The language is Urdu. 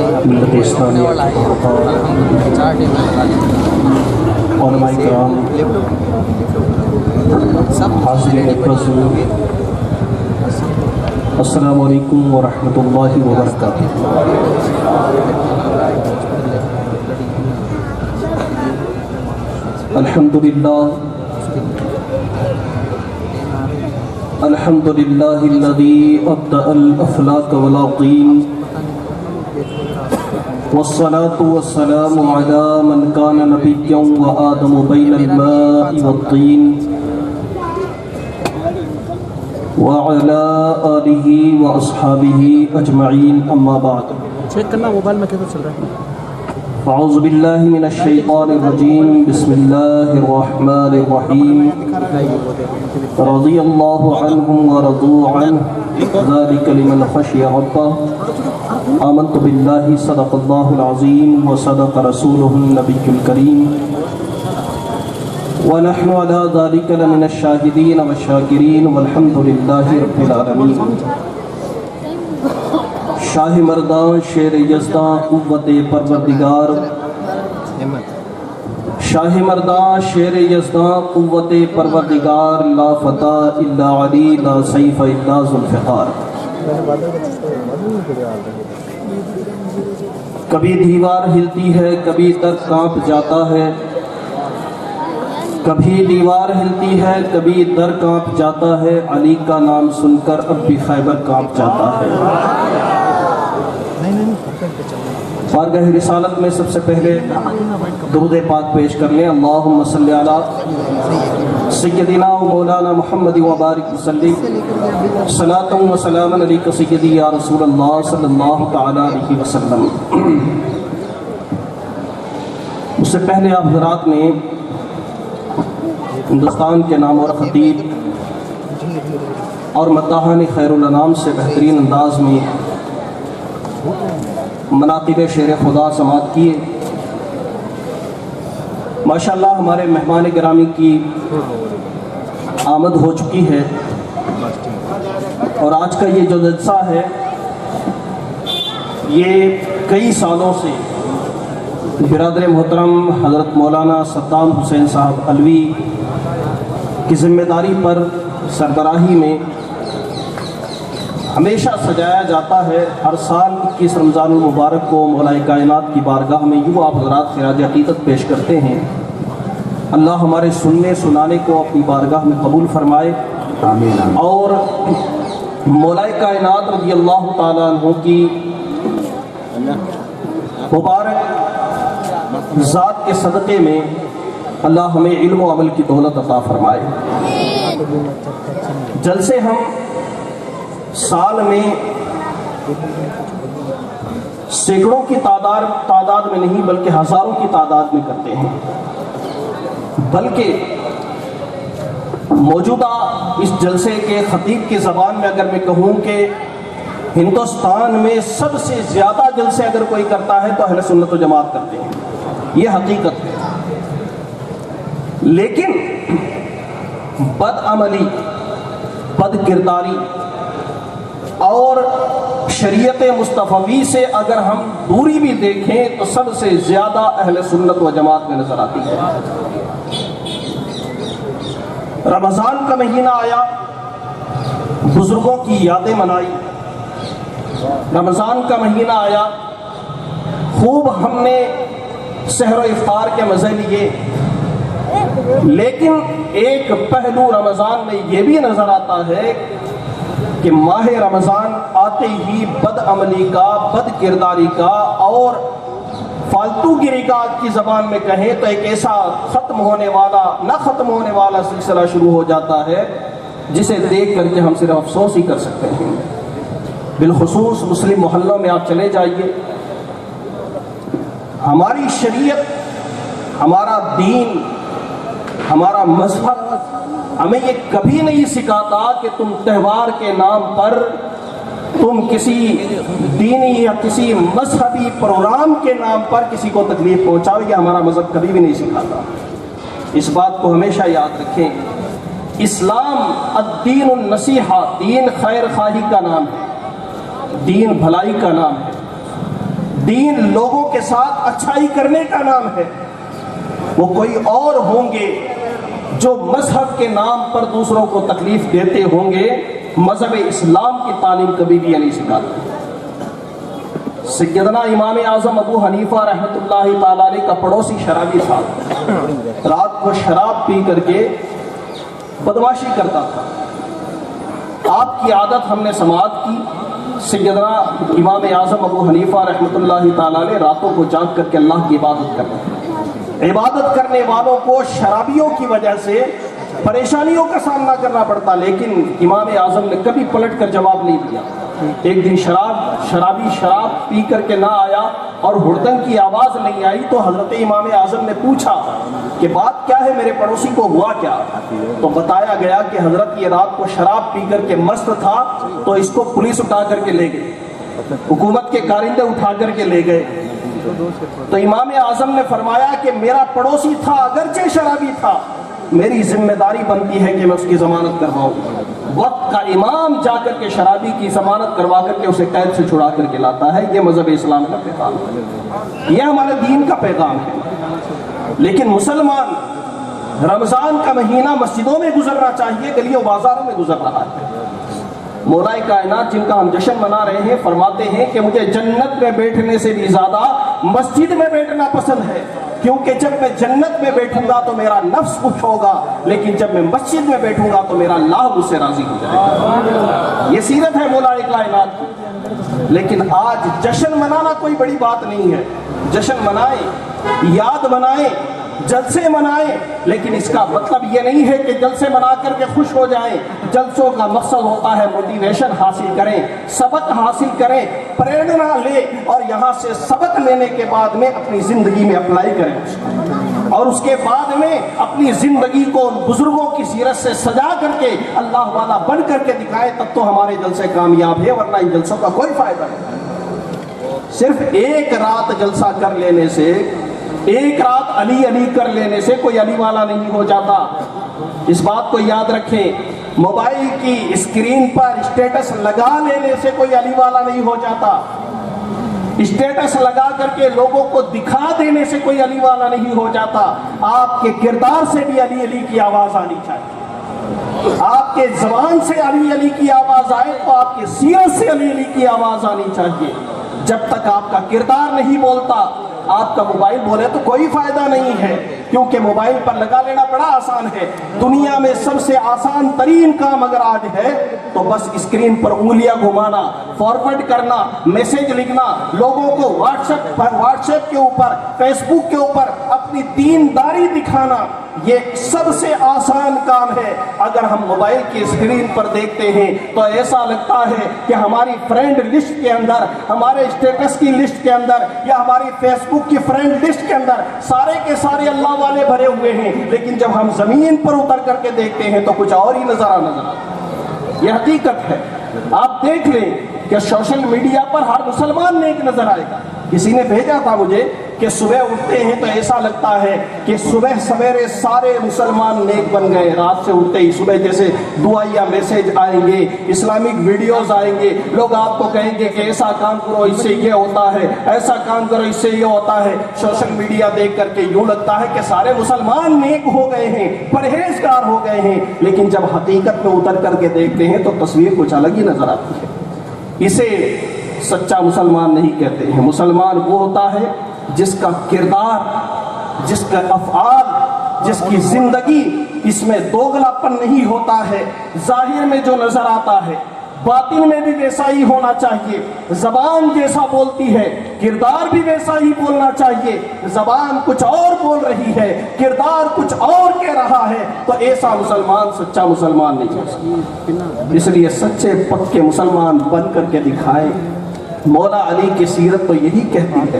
ملت اسلامیہ علماء کرام، حاضرین حضور، السلام علیکم ورحمۃ اللہ وبرکاتہ۔ الحمد للہ الذی ابدأ الافلاک والعقیم، والصلاة والسلام على من كان نبيا وآدم بين الماء والطين، وعلى آلہ واصحابہ اجمعین، اما بعد۔ چیک کرنا موبائل میں کیسے چل رہا ہے۔ اعوذ باللہ من الشیطان الرجیم، بسم اللہ الرحمن الرحیم، رضی اللہ عنہم ورضوا عنہ، ذلک لمن خشی ربہ، آمنت باللہ صدق اللہ العظیم وصدق رسولہ النبی الکریم، ونحن على ذلك لمن الشاہدین والشاکرین، والحمد للہ رب العالمین۔ شاہ مردان شیر یزداں قوت پروردگار، شاہ مردان شیر یزداں قوت پروردگار، لا فتح الا علی، لا سیف الا ذوالفقار۔ کبھی دیوار ہلتی ہے، کبھی در کانپ جاتا ہے، کبھی دیوار ہلتی ہے، کبھی در کانپ جاتا ہے، علی کا نام سن کر اب بھی خیبر کانپ جاتا ہے۔ بارگاہ رسالت میں سب سے پہلے درود پاک پیش کر لیں۔ اللہم صلی علی سیدنا و مولانا محمد و بارک وسلم، صلاۃ و سلام علیک سیدی یا رسول اللہ صلی اللہ تعالی علیہ وسلم۔ اس سے پہلے آپ حضرات نے ہندوستان کے نامور خطیب اور مداحان خیر الانام سے بہترین انداز میں مناقب شیر خدا سماعت کیے۔ ماشاءاللہ ہمارے مہمان گرامی کی آمد ہو چکی ہے، اور آج کا یہ جو جلسہ ہے یہ کئی سالوں سے برادر محترم حضرت مولانا صدام حسین صاحب علوی کی ذمہ داری پر سربراہی میں ہمیشہ سجایا جاتا ہے۔ ہر سال 21 رمضان المبارک کو مولا کائنات کی بارگاہ میں یوں آپ حضرات خراج عقیدت پیش کرتے ہیں۔ اللہ ہمارے سننے سنانے کو اپنی بارگاہ میں قبول فرمائے، آمین۔ اور مولا کائنات رضی اللہ تعالیٰ عنہ کی مبارک ذات کے صدقے میں اللہ ہمیں علم و عمل کی دولت عطا فرمائے۔ جلسے ہم سال میں سینکڑوں کی تعداد میں نہیں بلکہ ہزاروں کی تعداد میں کرتے ہیں، بلکہ موجودہ اس جلسے کے خطیب کی زبان میں اگر میں کہوں کہ ہندوستان میں سب سے زیادہ جلسے اگر کوئی کرتا ہے تو اہل سنت و جماعت کرتے ہیں، یہ حقیقت ہے۔ لیکن بد عملی، بد کرداری اور شریعت مصطفی سے اگر ہم دوری بھی دیکھیں تو سب سے زیادہ اہل سنت و جماعت میں نظر آتی ہے۔ رمضان کا مہینہ آیا، بزرگوں کی یادیں منائی۔ رمضان کا مہینہ آیا، خوب ہم نے سحر و افطار کے مزے لیے، لیکن ایک پہلو رمضان میں یہ بھی نظر آتا ہے کہ ماہ رمضان آتے ہی بد عملی کا، بد کرداری کا اور فالتو گیری کا آج کی زبان میں کہیں تو ایک ایسا ختم ہونے والا، نہ ختم ہونے والا سلسلہ شروع ہو جاتا ہے جسے دیکھ کر کے ہم صرف افسوس ہی کر سکتے ہیں۔ بالخصوص مسلم محلوں میں آپ چلے جائیے، ہماری شریعت، ہمارا دین، ہمارا مذہب ہمیں یہ کبھی نہیں سکھاتا کہ تم تہوار کے نام پر، تم کسی دینی یا کسی مذہبی پروگرام کے نام پر کسی کو تکلیف پہنچاؤ، یہ ہمارا مذہب کبھی بھی نہیں سکھاتا۔ اس بات کو ہمیشہ یاد رکھیں۔ اسلام الدین النصیحہ، دین خیر خواہی کا نام ہے، دین بھلائی کا نام ہے، دین لوگوں کے ساتھ اچھائی کرنے کا نام ہے، وہ کوئی اور ہوں گے جو مذہب کے نام پر دوسروں کو تکلیف دیتے ہوں گے۔ مذہب اسلام کی تعلیم کبھی بھی یہ نہیں سکھاتی۔ سیدنا امام اعظم ابو حنیفہ رحمۃ اللہ تعالیٰ علیہ کا پڑوسی شرابی تھا، رات کو شراب پی کر کے بدمعاشی کرتا تھا۔ آپ کی عادت ہم نے سماعت کی، سیدنا امام اعظم ابو حنیفہ رحمۃ اللہ تعالیٰ علیہ راتوں کو جاگ کر کے اللہ کی عبادت کرتے ہیں۔ عبادت کرنے والوں کو شرابیوں کی وجہ سے پریشانیوں کا سامنا کرنا پڑتا، لیکن امام اعظم نے کبھی پلٹ کر جواب نہیں دیا۔ ایک دن شرابی شراب پی کر کے نہ آیا اور ہڑدنگ کی آواز نہیں آئی تو حضرت امام اعظم نے پوچھا کہ بات کیا ہے، میرے پڑوسی کو ہوا کیا؟ تو بتایا گیا کہ حضرت یہ رات کو شراب پی کر کے مست تھا تو اس کو پولیس اٹھا کر کے لے گئی، حکومت کے کارندے اٹھا کر کے لے گئے۔ تو امام اعظم نے فرمایا کہ میرا پڑوسی تھا، اگرچہ شرابی تھا، میری ذمہ داری بنتی ہے کہ میں اس کی ضمانت کرواؤں۔ وقت کا امام جا کر کے شرابی کی ضمانت کروا کر کے اسے قید سے چھڑا کر کے لاتا ہے۔ یہ مذہب اسلام کا پیغام ہے، یہ ہمارے دین کا پیغام ہے۔ لیکن مسلمان رمضان کا مہینہ مسجدوں میں گزرنا چاہیے، گلیوں بازاروں میں گزر رہا ہے۔ مولا کائنات جن کا ہم جشن منا رہے ہیں فرماتے ہیں کہ مجھے جنت میں بیٹھنے سے بھی زیادہ مسجد میں بیٹھنا پسند ہے، کیونکہ جب میں جنت میں بیٹھوں گا تو میرا نفس خوش ہوگا، لیکن جب میں مسجد میں بیٹھوں گا تو میرا اللہ مجھ سے راضی ہو جائے گا۔ یہ سیرت ہے مولا کائنات کی۔ لیکن آج جشن منانا کوئی بڑی بات نہیں ہے، جشن منائیں، یاد منائیں، جلسے منائیں، لیکن اس کا مطلب یہ نہیں ہے کہ جلسے منا کر کے خوش ہو جائیں۔ جلسوں کا مقصد ہوتا ہے موٹیویشن حاصل کریں، سبق حاصل کریں، پریرنا لیں، اور یہاں سے سبق لینے کے بعد میں اپنی زندگی میں اپلائی کریں، اور اس کے بعد میں اپنی زندگی کو ان بزرگوں کی سیرت سے سجا کر کے اللہ والا بن کر کے دکھائیں، تب تو ہمارے جلسے کامیاب ہے، ورنہ ان جلسوں کا کوئی فائدہ نہیں۔ صرف ایک رات جلسہ کر لینے سے، ایک رات علی علی کر لینے سے کوئی علی والا نہیں ہو جاتا۔ اس بات کو یاد رکھیں، موبائل کی اسکرین پر اسٹیٹس لگا لینے سے کوئی علی والا نہیں ہو جاتا، اسٹیٹس لگا کر کے لوگوں کو دکھا دینے سے کوئی علی والا نہیں ہو جاتا۔ آپ کے کردار سے بھی علی علی کی آواز آنی چاہیے، آپ کے زبان سے علی علی کی آواز آئے تو آپ کے سیرت سے علی علی کی آواز آنی چاہیے۔ جب تک آپ کا کردار نہیں بولتا، آپ کا موبائل بولے تو کوئی فائدہ نہیں ہے، کیونکہ موبائل پر لگا لینا بڑا آسان ہے۔ دنیا میں سب سے آسان ترین کام اگر آج ہے تو بس اسکرین پر انگلیاں گھمانا، فارورڈ کرنا، میسج لکھنا، لوگوں کو واٹس ایپ کے اوپر، فیس بک کے اوپر اپنی دینداری دکھانا، یہ سب سے آسان کام ہے۔ اگر ہم موبائل کی اسکرین پر دیکھتے ہیں تو ایسا لگتا ہے کہ ہماری فرینڈ لسٹ کے اندر، ہمارے اسٹیٹس کی لسٹ کے اندر، یا ہماری فیس بک کی فرینڈ لسٹ کے اندر سارے کے سارے اللہ والے بھرے ہوئے ہیں، لیکن جب ہم زمین پر اتر کر کے دیکھتے ہیں تو کچھ اور ہی نظر آتا ہے۔ یہ حقیقت ہے۔ آپ دیکھ لیں کہ سوشل میڈیا پر ہر مسلمان نیک نظر آئے گا۔ کسی نے بھیجا تھا مجھے کہ صبح اٹھتے ہیں تو ایسا لگتا ہے کہ صبح سویرے سارے مسلمان نیک بن گئے، رات سے اٹھتے ہی صبح جیسے دعائیا میسج آئیں گے، اسلامک ویڈیوز آئیں گے، لوگ آپ کو کہیں گے کہ ایسا کام کرو اس سے یہ ہوتا ہے، ایسا کام کرو اس سے یہ ہوتا ہے۔ سوشل میڈیا دیکھ کر کے یوں لگتا ہے کہ سارے مسلمان نیک ہو گئے ہیں، پرہیزگار ہو گئے ہیں، لیکن جب حقیقت میں اتر کر کے دیکھتے ہیں تو تصویر کچھ الگ ہی نظر آتی ہے۔ اسے سچا مسلمان نہیں کہتے ہیں۔ مسلمان وہ ہوتا ہے جس کا کردار، جس کا افعال، جس کی زندگی، اس میں دوگلا پن نہیں ہوتا ہے۔ ظاہر میں جو نظر آتا ہے باطن میں بھی ویسا ہی ہونا چاہیے۔ زبان جیسا بولتی ہے کردار بھی ویسا ہی بولنا چاہیے۔ زبان کچھ اور بول رہی ہے، کردار کچھ اور کہہ رہا ہے، تو ایسا مسلمان سچا مسلمان نہیں ہو سکتا۔ اس لیے سچے پکے مسلمان بن کر کے دکھائیں۔ مولا علی کی سیرت تو یہی کہتی ہے